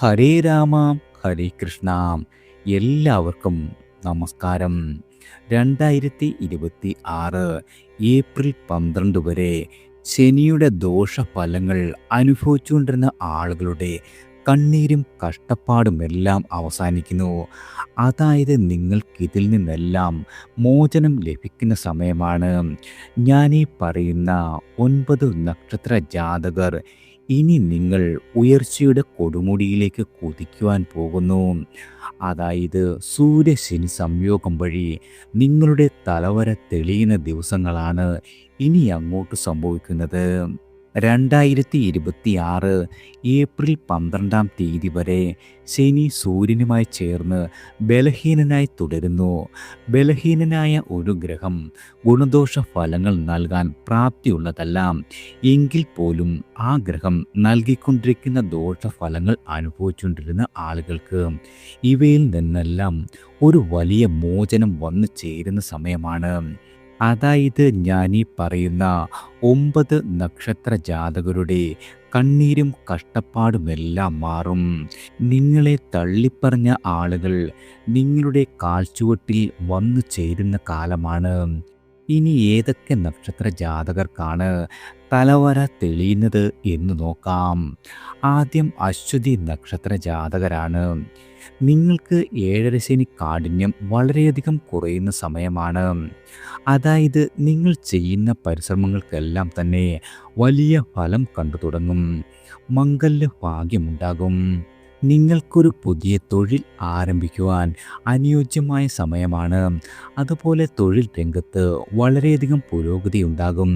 ഹരേ രാമ ഹരേ കൃഷ്ണ. എല്ലാവർക്കും നമസ്കാരം. 2026 ഏപ്രിൽ 12 വരെ ശനിയുടെ ദോഷഫലങ്ങൾ അനുഭവിച്ചുകൊണ്ടിരുന്ന ആളുകളുടെ കണ്ണീരും കഷ്ടപ്പാടുമെല്ലാം അവസാനിക്കുന്നു. അതായത് നിങ്ങൾക്കിതിൽ നിന്നെല്ലാം മോചനം ലഭിക്കുന്ന സമയമാണ്. ഞാനീ പറയുന്ന 9 നക്ഷത്ര ജാതകർ ഇനി നിങ്ങൾ ഉയർച്ചയുടെ കൊടുമുടിയിലേക്ക് കുതിക്കുവാൻ പോകുന്നു. അതായത് സൂര്യശനി സംയോഗം വഴി നിങ്ങളുടെ തലവര തെളിയുന്ന ദിവസങ്ങളാണ് ഇനി അങ്ങോട്ട് സംഭവിക്കുന്നത്. 2026 ഏപ്രിൽ 12-ാം തീയതി വരെ ശനി സൂര്യനുമായി ചേർന്ന് ബലഹീനനായി തുടരുന്നു. ബലഹീനനായ ഒരു ഗ്രഹം ഗുണദോഷ ഫലങ്ങൾ നൽകാൻ പ്രാപ്തിയുള്ളതല്ല. എങ്കിൽ പോലും ആ ഗ്രഹം നൽകിക്കൊണ്ടിരിക്കുന്ന ദോഷഫലങ്ങൾ അനുഭവിച്ചുകൊണ്ടിരുന്ന ആളുകൾക്ക് ഇവയിൽ നിന്നെല്ലാം ഒരു വലിയ മോചനം വന്നു ചേരുന്ന സമയമാണ്. അതായത് ഞാനീ പറയുന്ന 9 നക്ഷത്ര ജാതകരുടെ കണ്ണീരും കഷ്ടപ്പാടുമെല്ലാം മാറും. നിങ്ങളെ തള്ളിപ്പറഞ്ഞ ആളുകൾ നിങ്ങളുടെ കാൽച്ചുവട്ടിൽ വന്നു ചേരുന്ന കാലമാണ്. ഇനി ഏതൊക്കെ നക്ഷത്ര ജാതകർക്കാണ് തലവര തെളിയുന്നത് എന്ന് നോക്കാം. ആദ്യം അശ്വതി നക്ഷത്ര ജാതകരാണ്. നിങ്ങൾക്ക് ഏഴരശനി കാഠിന്യം വളരെയധികം കുറയുന്ന സമയമാണ്. അതായത് നിങ്ങൾ ചെയ്യുന്ന പരിശ്രമങ്ങൾക്കെല്ലാം തന്നെ വലിയ ഫലം കണ്ടു തുടങ്ങും. മംഗല്യ ഭാഗ്യമുണ്ടാകും. നിങ്ങൾക്കൊരു പുതിയ തൊഴിൽ ആരംഭിക്കുവാൻ അനുയോജ്യമായ സമയമാണ്. അതുപോലെ തൊഴിൽ രംഗത്ത് വളരെയധികം പുരോഗതി ഉണ്ടാകും.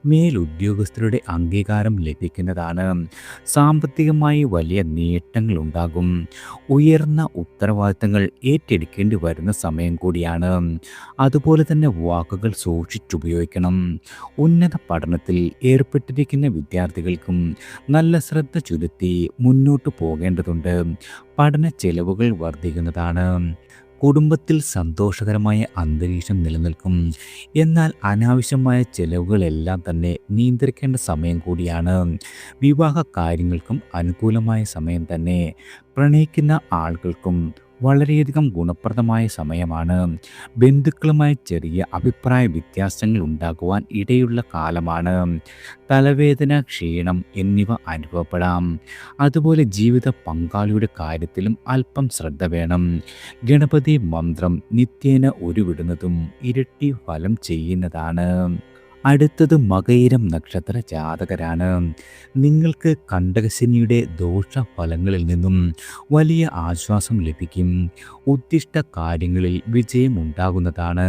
മേലുദ്യോഗസ്ഥരുടെ അംഗീകാരം ലഭിക്കുന്നതാണ്. സാമ്പത്തികമായി വലിയ നേട്ടങ്ങൾ ഉണ്ടാകും. ഉയർന്ന ഉത്തരവാദിത്തങ്ങൾ ഏറ്റെടുക്കേണ്ടി വരുന്ന സമയം കൂടിയാണ്. അതുപോലെ തന്നെ വാക്കുകൾ സൂക്ഷിച്ചുപയോഗിക്കണം. ഉന്നത പഠനത്തിൽ ഏർപ്പെട്ടിരിക്കുന്ന വിദ്യാർത്ഥികൾക്കും നല്ല ശ്രദ്ധ ചെലുത്തി മുന്നോട്ട് പോകേണ്ടതുണ്ട്. പഠന ചെലവുകൾ വർദ്ധിക്കുന്നതാണ്. കുടുംബത്തിൽ സന്തോഷകരമായ അന്തരീക്ഷം നിലനിൽക്കും. എന്നാൽ അനാവശ്യമായ ചെലവുകളെല്ലാം തന്നെ നിയന്ത്രിക്കേണ്ട സമയം കൂടിയാണ്. വിവാഹ കാര്യങ്ങൾക്കും അനുകൂലമായ സമയം തന്നെ. പ്രണയിക്കുന്ന ആളുകൾക്കും വളരെയധികം ഗുണപ്രദമായ സമയമാണ്. ബന്ധുക്കളുമായി ചെറിയ അഭിപ്രായ വ്യത്യാസങ്ങൾ ഉണ്ടാകുവാൻ ഇടയുള്ള കാലമാണ്. തലവേദന, ക്ഷീണം എന്നിവ അനുഭവപ്പെടാം. അതുപോലെ ജീവിത പങ്കാളിയുടെ കാര്യത്തിലും അല്പം ശ്രദ്ധ വേണം. ഗണപതി മന്ത്രം നിത്യേന ഉരുവിടുന്നതും ഇരട്ടി ഫലം ചെയ്യുന്നതാണ്. അടുത്തത് മകയിരം നക്ഷത്ര ജാതകരാണ്. നിങ്ങൾക്ക് കണ്ടകശനിയുടെ ദോഷഫലങ്ങളിൽ നിന്നും വലിയ ആശ്വാസം ലഭിക്കും. ഉദ്ദിഷ്ട കാര്യങ്ങളിൽ വിജയമുണ്ടാകുന്നതാണ്.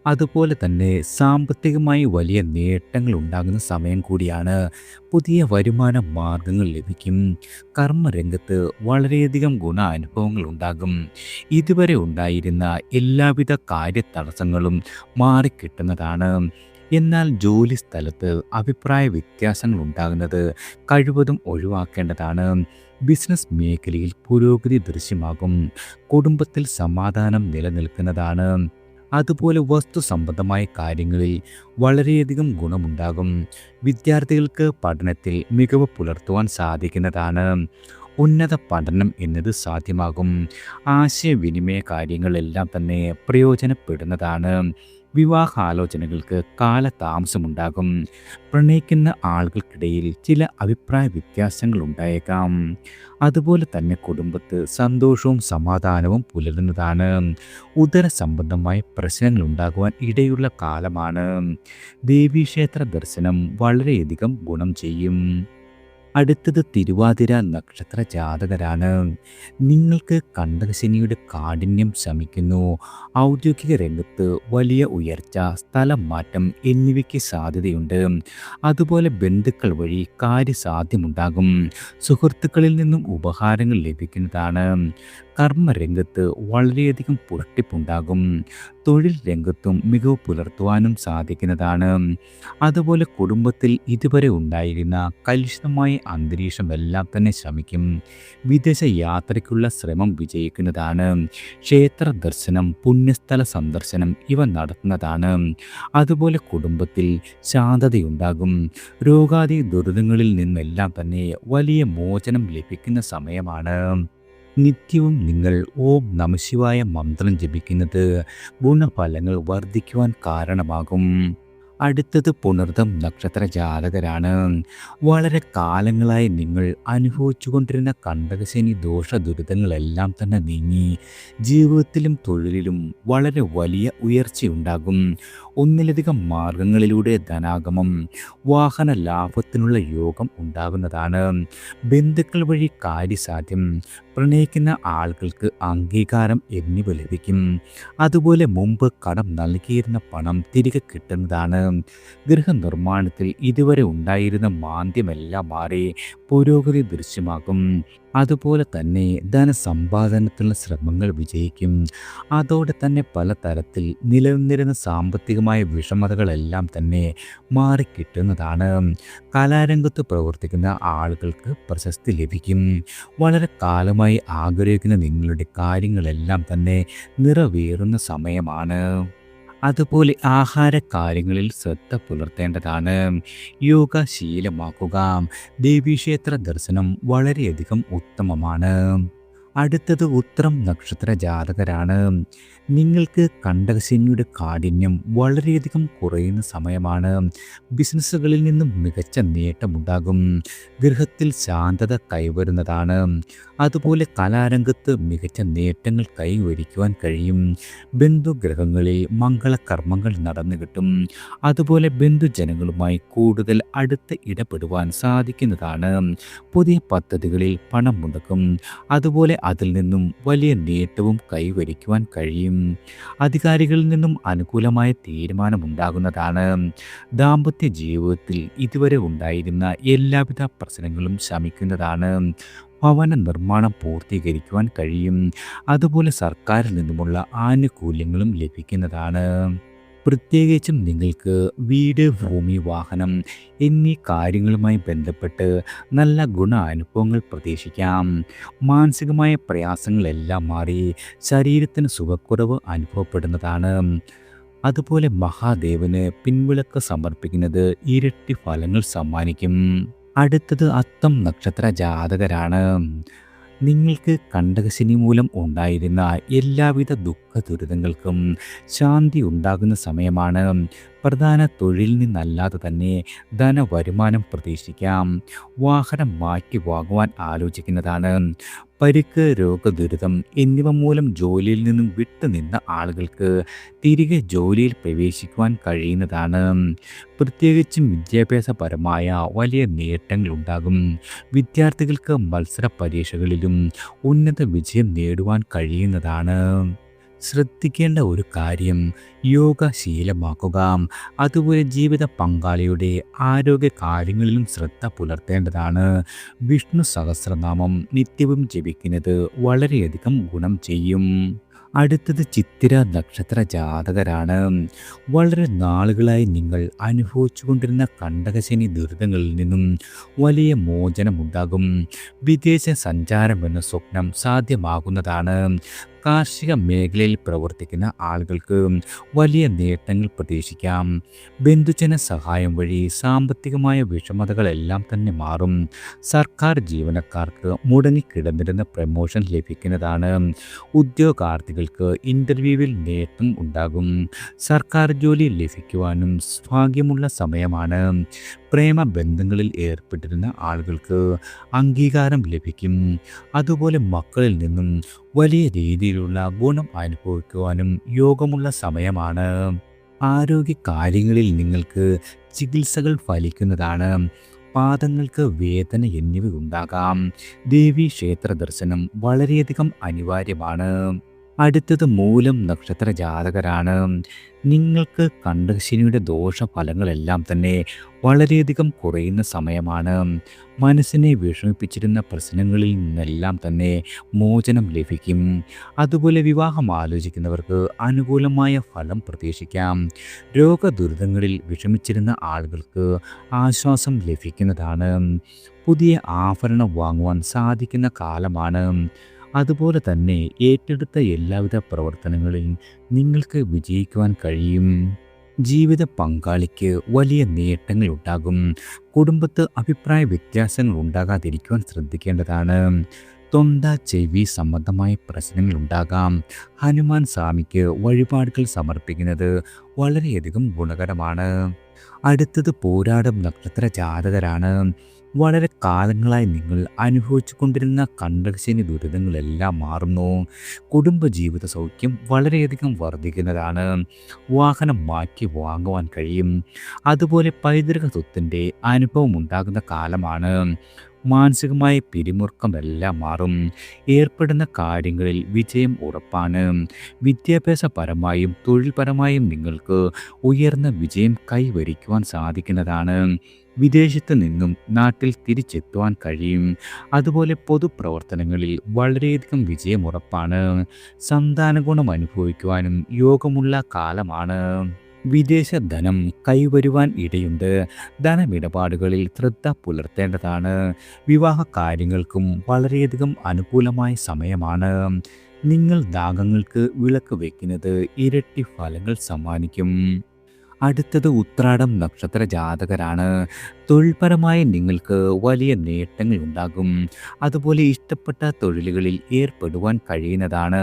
അതുപോലെ തന്നെ സാമ്പത്തികമായി വലിയ നേട്ടങ്ങൾ ഉണ്ടാകുന്ന സമയം കൂടിയാണ്. പുതിയ വരുമാന മാർഗങ്ങൾ ലഭിക്കും. കർമ്മരംഗത്ത് വളരെയധികം അനുഭവങ്ങൾ ഉണ്ടാകും. ഇതുവരെ ഉണ്ടായിരുന്ന എല്ലാവിധ കാര്യതടസ്സങ്ങളും മാറിക്കിട്ടുന്നതാണ്. എന്നാൽ ജോലി സ്ഥലത്ത് അഭിപ്രായ വ്യത്യാസങ്ങൾ ഉണ്ടാകുന്നത് കഴിവതും ഒഴിവാക്കേണ്ടതാണ്. ബിസിനസ് മേഖലയിൽ പുരോഗതി ദൃശ്യമാകും. കുടുംബത്തിൽ സമാധാനം നിലനിൽക്കുന്നതാണ്. അതുപോലെ വസ്തു സംബന്ധമായ കാര്യങ്ങളിൽ വളരെയധികം ഗുണമുണ്ടാകും. വിദ്യാർത്ഥികൾക്ക് പഠനത്തിൽ മികവ് പുലർത്തുവാൻ സാധിക്കുന്നതാണ്. ഉന്നത പഠനം എന്നത് സാധ്യമാകും. ആശയവിനിമയ കാര്യങ്ങളെല്ലാം തന്നെ പ്രയോജനപ്പെടുന്നതാണ്. വിവാഹാലോചനകൾക്ക് കാലതാമസമുണ്ടാകും. പ്രണയിക്കുന്ന ആളുകൾക്കിടയിൽ ചില അഭിപ്രായ വ്യത്യാസങ്ങൾ ഉണ്ടായേക്കാം. അതുപോലെ തന്നെ കുടുംബത്ത് സന്തോഷവും സമാധാനവും പുലരുന്നതാണ്. ഉദര സംബന്ധമായ പ്രശ്നങ്ങൾ ഉണ്ടാകുവാൻ ഇടയുള്ള കാലമാണ്. ദേവീക്ഷേത്ര ദർശനം വളരെയധികം ഗുണം ചെയ്യും. അടുത്തത് തിരുവാതിര നക്ഷത്ര ജാതകരാണ്. നിങ്ങൾക്ക് കണ്ടകശനിയുടെ കാഠിന്യം ശമിക്കുന്നു. ഔദ്യോഗിക രംഗത്ത് വലിയ ഉയർച്ച, സ്ഥലം മാറ്റം എന്നിവയ്ക്ക് സാധ്യതയുണ്ട്. അതുപോലെ ബന്ധുക്കൾ വഴി കാര്യസാധ്യമുണ്ടാകും. സുഹൃത്തുക്കളിൽ നിന്നും ഉപഹാരങ്ങൾ ലഭിക്കുന്നതാണ്. കർമ്മരംഗത്ത് വളരെയധികം പുഷ്ടിപ്പുണ്ടാകും. തൊഴിൽ രംഗത്തും മികവ് പുലർത്തുവാനും സാധിക്കുന്നതാണ്. അതുപോലെ കുടുംബത്തിൽ ഇതുവരെ ഉണ്ടായിരുന്ന കലുഷിതമായ അന്തരീക്ഷം എല്ലാം തന്നെ ശമിക്കും. വിദേശ യാത്രയ്ക്കുള്ള ശ്രമം വിജയിക്കുന്നതാണ്. ക്ഷേത്ര ദർശനം, പുണ്യസ്ഥല സന്ദർശനം ഇവ നടത്തുന്നതാണ്. അതുപോലെ കുടുംബത്തിൽ ശാന്തതയുണ്ടാകും. രോഗാദി ദുരിതങ്ങളിൽ നിന്നെല്ലാം തന്നെ വലിയ മോചനം ലഭിക്കുന്ന സമയമാണ്. നിത്യവും നിങ്ങൾ ഓം നമഃശിവായ മന്ത്രം ജപിക്കുന്നത് ഗുണഫലങ്ങൾ വർദ്ധിക്കുവാൻ കാരണമാകും. അടുത്തത് പുണർതം നക്ഷത്ര ജാതകരാണ്. വളരെ കാലങ്ങളായി നിങ്ങൾ അനുഭവിച്ചുകൊണ്ടിരുന്ന കണ്ടകശനി ദോഷ ദുരിതങ്ങളെല്ലാം തന്നെ നീങ്ങി ജീവിതത്തിലും തൊഴിലിലും വളരെ വലിയ ഉയർച്ചയുണ്ടാകും. ഒന്നിലധികം മാർഗങ്ങളിലൂടെ ധനാഗമം, വാഹന ലാഭത്തിനുള്ള യോഗം ഉണ്ടാകുന്നതാണ്. ബന്ധുക്കൾ വഴി കാര്യസാധ്യം, പ്രണയിക്കുന്ന ആളുകൾക്ക് അംഗീകാരം എന്നിവ ലഭിക്കും. അതുപോലെ മുമ്പ് കടം നൽകിയിരുന്ന പണം തിരികെ കിട്ടുന്നതാണ്. ഗൃഹനിർമ്മാണത്തിൽ ഇതുവരെ ഉണ്ടായിരുന്ന മാന്ദ്യമെല്ലാം മാറി പുരോഗതി ദൃശ്യമാകും. അതുപോലെ തന്നെ ധനസമ്പാദനത്തിനുള്ള ശ്രമങ്ങൾ വിജയിക്കും. അതോടെ തന്നെ പലതരത്തിൽ നിലനിന്നിരുന്ന സാമ്പത്തികമായ വിഷമതകളെല്ലാം തന്നെ മാറിക്കിട്ടുന്നതാണ്. കലാരംഗത്ത് പ്രവർത്തിക്കുന്ന ആളുകൾക്ക് പ്രശസ്തി ലഭിക്കും. വളരെ കാലമായി ആഗ്രഹിക്കുന്ന നിങ്ങളുടെ കാര്യങ്ങളെല്ലാം തന്നെ നിറവേറുന്ന സമയമാണ്. അതുപോലെ ആഹാര കാര്യങ്ങളിൽ ശ്രദ്ധ പുലർത്തേണ്ടതാണ്. യോഗ ശീലമാക്കുക. ദേവീക്ഷേത്ര ദർശനം വളരെയധികം ഉത്തമമാണ്. അടുത്തത് ഉത്രം നക്ഷത്ര ജാതകരാണ്. നിങ്ങൾക്ക് കണ്ടകശനിയുടെ കാഠിന്യം വളരെയധികം കുറയുന്ന സമയമാണ്. ബിസിനസ്സുകളിൽ നിന്നും മികച്ച നേട്ടമുണ്ടാകും. ഗൃഹത്തിൽ ശാന്തത കൈവരുന്നതാണ്. അതുപോലെ കലാരംഗത്ത് മികച്ച നേട്ടങ്ങൾ കൈവരിക്കുവാൻ കഴിയും. ബന്ധുഗ്രഹങ്ങളിൽ മംഗളകർമ്മങ്ങൾ നടന്നു കിട്ടും. അതുപോലെ ബന്ധുജനങ്ങളുമായി കൂടുതൽ അടുത്ത് ഇടപെടുവാൻ സാധിക്കുന്നതാണ്. പുതിയ പദ്ധതികളിൽ പണം മുടക്കും. അതുപോലെ അതിൽ നിന്നും വലിയ നേട്ടവും കൈവരിക്കുവാൻ കഴിയും. അധികാരികളിൽ നിന്നും അനുകൂലമായ തീരുമാനമുണ്ടാകുന്നതാണ്. ദാമ്പത്യ ജീവിതത്തിൽ ഇതുവരെ ഉണ്ടായിരുന്ന എല്ലാവിധ പ്രശ്നങ്ങളും ശമിക്കുന്നതാണ്. ഭവന നിർമ്മാണം പൂർത്തീകരിക്കുവാൻ കഴിയും. അതുപോലെ സർക്കാരിൽ നിന്നുമുള്ള ആനുകൂല്യങ്ങളും ലഭിക്കുന്നതാണ്. പ്രത്യേകിച്ചും നിങ്ങൾക്ക് വീട്, ഭൂമി, വാഹനം എന്നീ കാര്യങ്ങളുമായി ബന്ധപ്പെട്ട് നല്ല ഗുണാനുഭവങ്ങൾ പ്രതീക്ഷിക്കാം. മാനസികമായ പ്രയാസങ്ങളെല്ലാം മാറി ശരീരത്തിന് സുഖക്കുറവ് അനുഭവപ്പെടുന്നതാണ്. അതുപോലെ മഹാദേവന് പിൻവിളക്ക് സമർപ്പിക്കുന്നത് ഇരട്ടി ഫലങ്ങൾ സമ്മാനിക്കും. അടുത്തത് അത്തം നക്ഷത്ര ജാതകരാണ്. നിങ്ങൾക്ക് കണ്ടകശനി മൂലം ഉണ്ടായിരുന്ന എല്ലാവിധ ദുഃഖ ദുരിതങ്ങൾക്കും ശാന്തി ഉണ്ടാകുന്ന സമയമാണ്. പ്രധാന തൊഴിലിൽ നിന്നല്ലാതെ തന്നെ ധനവരുമാനം പ്രതീക്ഷിക്കാം. വാഹനം മാറ്റി വാങ്ങുവാൻ ആലോചിക്കുന്നതാണ്. പരിക്ക്, രോഗദുരിതം എന്നിവ മൂലം ജോലിയിൽ നിന്നും വിട്ടുനിന്ന ആളുകൾക്ക് തിരികെ ജോലിയിൽ പ്രവേശിക്കുവാൻ കഴിയുന്നതാണ്. പ്രത്യേകിച്ചും വിദ്യാഭ്യാസപരമായ വലിയ നേട്ടങ്ങൾ ഉണ്ടാകും. വിദ്യാർത്ഥികൾക്ക് മത്സര പരീക്ഷകളിലും ഉന്നത വിജയം നേടുവാൻ കഴിയുന്നതാണ്. ശ്രദ്ധിക്കേണ്ട ഒരു കാര്യം യോഗ ശീലമാക്കുക. അതുപോലെ ജീവിത പങ്കാളിയുടെ ആരോഗ്യ കാര്യങ്ങളിലും ശ്രദ്ധ പുലർത്തേണ്ടതാണ്. വിഷ്ണു സഹസ്രനാമം നിത്യവും ജപിക്കുന്നത് വളരെയധികം ഗുണം ചെയ്യും. അടുത്തത് ചിത്തിര നക്ഷത്ര ജാതകരാണ്. വളരെ നാളുകളായി നിങ്ങൾ അനുഭവിച്ചുകൊണ്ടിരുന്ന കണ്ടകശനി ദുരിതങ്ങളിൽ നിന്നും വലിയ മോചനമുണ്ടാകും. വിദേശ സഞ്ചാരം എന്ന സ്വപ്നം സാധ്യമാകുന്നതാണ്. കാർഷിക മേഖലയിൽ പ്രവർത്തിക്കുന്ന ആളുകൾക്ക് വലിയ നേട്ടങ്ങൾ പ്രതീക്ഷിക്കാം. ബന്ധുജന സഹായം വഴി സാമ്പത്തികമായ വിഷമതകളെല്ലാം തന്നെ മാറും. സർക്കാർ ജീവനക്കാർക്ക് മുടങ്ങിക്കിടന്നിരുന്ന പ്രമോഷൻ ലഭിക്കുന്നതാണ്. ഉദ്യോഗാർത്ഥികൾക്ക് ഇൻ്റർവ്യൂവിൽ നേട്ടം ഉണ്ടാകും. സർക്കാർ ജോലി ലഭിക്കുവാനും ഭാഗ്യമുള്ള സമയമാണ്. പ്രേമബന്ധങ്ങളിൽ ഏർപ്പെട്ടിരുന്ന ആളുകൾക്ക് അംഗീകാരം ലഭിക്കും. അതുപോലെ മക്കളിൽ നിന്നും വലിയ രീതിയിലുള്ള ഗുണം അനുഭവിക്കുവാനും യോഗമുള്ള സമയമാണ്. ആരോഗ്യ കാര്യങ്ങളിൽ നിങ്ങൾക്ക് ചികിത്സകൾ ഫലിക്കുന്നതാണ്. പാദങ്ങൾക്ക് വേദന എന്നിവ ഉണ്ടാകാം. ദേവീ ക്ഷേത്ര ദർശനം വളരെയധികം അനിവാര്യമാണ്. അടുത്തത് മൂലം നക്ഷത്ര ജാതകരാണ്. നിങ്ങൾക്ക് കണ്ടകശനിയുടെ ദോഷഫലങ്ങളെല്ലാം തന്നെ വളരെയധികം കുറയുന്ന സമയമാണ്. മനസ്സിനെ വിഷമിപ്പിച്ചിരുന്ന പ്രശ്നങ്ങളിൽ നിന്നെല്ലാം തന്നെ മോചനം ലഭിക്കും. അതുപോലെ വിവാഹം ആലോചിക്കുന്നവർക്ക് അനുകൂലമായ ഫലം പ്രതീക്ഷിക്കാം. രോഗദുരിതങ്ങളിൽ വിഷമിച്ചിരുന്ന ആളുകൾക്ക് ആശ്വാസം ലഭിക്കുന്നതാണ്. പുതിയ ആഭരണം വാങ്ങുവാൻ സാധിക്കുന്ന കാലമാണ്. അതുപോലെ തന്നെ ഏറ്റെടുത്ത എല്ലാവിധ പ്രവർത്തനങ്ങളിൽ നിങ്ങൾക്ക് വിജയിക്കുവാൻ കഴിയും. ജീവിത പങ്കാളിക്ക് വലിയ നേട്ടങ്ങൾ ഉണ്ടാകും. കുടുംബത്ത് അഭിപ്രായ വ്യത്യാസങ്ങൾ ഉണ്ടാകാതിരിക്കുവാൻ ശ്രദ്ധിക്കേണ്ടതാണ്. തൊണ്ട ചെവി സംബന്ധമായ പ്രശ്നങ്ങൾ ഉണ്ടാകാം. ഹനുമാൻ സ്വാമിക്ക് വഴിപാടുകൾ സമർപ്പിക്കുന്നത് വളരെയധികം ഗുണകരമാണ്. അടുത്തത് പോരാടം നക്ഷത്ര ജാതകരാണ്. വളരെ കാലങ്ങളായി നിങ്ങൾ അനുഭവിച്ചു കൊണ്ടിരുന്ന കണ്ടകശനി ദുരിതങ്ങളെല്ലാം മാറുന്നു. കുടുംബജീവിത സൗഖ്യം വളരെയധികം വർദ്ധിക്കുന്നതാണ്. വാഹനം മാറ്റി വാങ്ങുവാൻ കഴിയും. അതുപോലെ പൈതൃക സ്വത്തിൻ്റെ അനുഭവം ഉണ്ടാകുന്ന കാലമാണ്. മാനസികമായ പിരിമുറുക്കമെല്ലാം മാറും. ഏർപ്പെടുന്ന കാര്യങ്ങളിൽ വിജയം ഉറപ്പാണ്. വിദ്യാഭ്യാസപരമായും തൊഴിൽപരമായും നിങ്ങൾക്ക് ഉയർന്ന വിജയം കൈവരിക്കുവാൻ സാധിക്കുന്നതാണ്. വിദേശത്ത് നിന്നും നാട്ടിൽ തിരിച്ചെത്തുവാൻ കഴിയും. അതുപോലെ പൊതുപ്രവർത്തനങ്ങളിൽ വളരെയധികം വിജയം ഉറപ്പാണ്. സന്താന ഗുണം അനുഭവിക്കുവാനും യോഗമുള്ള കാലമാണ്. വിദേശ ധനം കൈവരുവാൻ ഇടയുണ്ട്. ധനമിടപാടുകളിൽ ശ്രദ്ധ പുലർത്തേണ്ടതാണ്. വിവാഹ കാര്യങ്ങൾക്കും വളരെയധികം അനുകൂലമായ സമയമാണ്. നിങ്ങൾ ദാഹങ്ങൾക്ക് വിളക്ക് വയ്ക്കുന്നത് ഇരട്ടി ഫലങ്ങൾ സമ്മാനിക്കും. അടുത്തത് ഉത്രാടം നക്ഷത്ര ജാതകരാണ്. തൊഴിൽപരമായി നിങ്ങൾക്ക് വലിയ നേട്ടങ്ങൾ ഉണ്ടാകും. അതുപോലെ ഇഷ്ടപ്പെട്ട തൊഴിലുകളിൽ ഏർപ്പെടുവാൻ കഴിയുന്നതാണ്.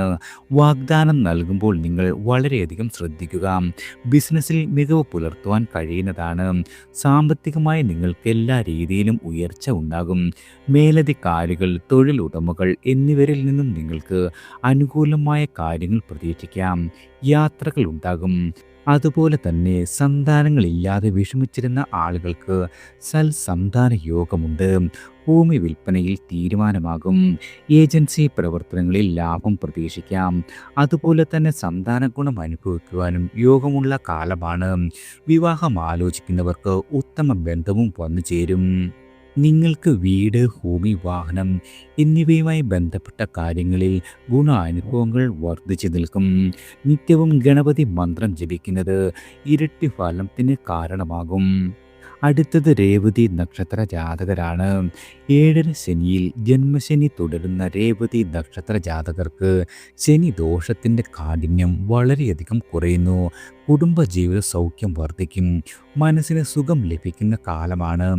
വാഗ്ദാനം നൽകുമ്പോൾ നിങ്ങൾ വളരെയധികം ശ്രദ്ധിക്കുക. ബിസിനസ്സിൽ മികവ് പുലർത്തുവാൻ കഴിയുന്നതാണ്. സാമ്പത്തികമായി നിങ്ങൾക്ക് എല്ലാ രീതിയിലും ഉയർച്ച ഉണ്ടാകും. മേലധികാരികൾ, തൊഴിൽ ഉടമകൾ എന്നിവരിൽ നിന്നും നിങ്ങൾക്ക് അനുകൂലമായ കാര്യങ്ങൾ പ്രതീക്ഷിക്കാം. യാത്രകൾ ഉണ്ടാകും. അതുപോലെ തന്നെ സന്താനങ്ങളില്ലാതെ വിഷമിച്ചിരുന്ന ആളുകൾക്ക് സൽസന്താന യോഗമുണ്ട്. ഭൂമി വിൽപ്പനയിൽ തീരുമാനമാകും. ഏജൻസി പ്രവർത്തനങ്ങളിൽ ലാഭം പ്രതീക്ഷിക്കാം. അതുപോലെ തന്നെ സന്താന ഗുണം അനുഭവിക്കുവാനും യോഗമുള്ള കാലമാണ്. വിവാഹം ആലോചിക്കുന്നവർക്ക് ഉത്തമ ബന്ധവും വന്നു ചേരും. നിങ്ങൾക്ക് വീട്, ഭൂമി, വാഹനം എന്നിവയുമായി ബന്ധപ്പെട്ട കാര്യങ്ങളിൽ ഗുണാനുഭവങ്ങൾ വർദ്ധിച്ചു നിൽക്കും. നിത്യവും ഗണപതി മന്ത്രം ജപിക്കുന്നത് ഇരട്ടി ഫലത്തിന് കാരണമാകും. അടുത്തത് രേവതി നക്ഷത്ര ജാതകരാണ്. 7ര ശനിയിൽ ജന്മശനി തുടരുന്ന രേവതി നക്ഷത്ര ജാതകർക്ക് ശനി ദോഷത്തിൻ്റെ കാഠിന്യം വളരെയധികം കുറയുന്നു. കുടുംബജീവിത സൗഖ്യം വർദ്ധിക്കും. മനസ്സിന് സുഖം ലഭിക്കുന്ന കാലമാണ്.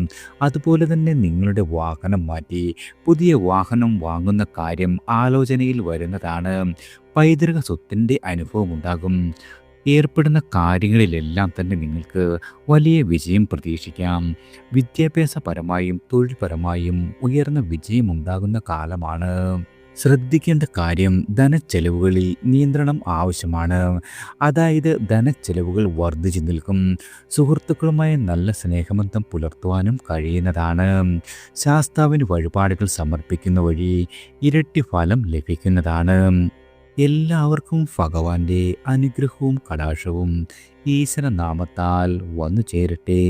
അതുപോലെ തന്നെ നിങ്ങളുടെ വാഹനം മാറ്റി പുതിയ വാഹനം വാങ്ങുന്ന കാര്യം ആലോചനയിൽ വരുന്നതാണ്. പൈതൃക സ്വത്തിൻ്റെ അനുഭവം ഉണ്ടാകും. ഏർപ്പെടുന്ന കാര്യങ്ങളിലെല്ലാം തന്നെ നിങ്ങൾക്ക് വലിയ വിജയം പ്രതീക്ഷിക്കാം. വിദ്യാഭ്യാസപരമായും തൊഴിൽപരമായും ഉയർന്ന വിജയമുണ്ടാകുന്ന കാലമാണ്. ശ്രദ്ധിക്കേണ്ട കാര്യം ധനച്ചെലവുകളിൽ നിയന്ത്രണം ആവശ്യമാണ്. അതായത് ധനച്ചെലവുകൾ വർദ്ധിച്ചു നിൽക്കും. സുഹൃത്തുക്കളുമായി നല്ല സ്നേഹബന്ധം പുലർത്തുവാനും കഴിയുന്നതാണ്. ശാസ്താവിന് വഴിപാടുകൾ സമർപ്പിക്കുന്ന വഴി ഇരട്ടി ഫലം ലഭിക്കുന്നതാണ്. എല്ലാവർക്കും ഭഗവാന്റെ അനുഗ്രഹവും കടാക്ഷവും ഈശ്വര നാമത്താൽ വന്നു ചേരട്ടെ.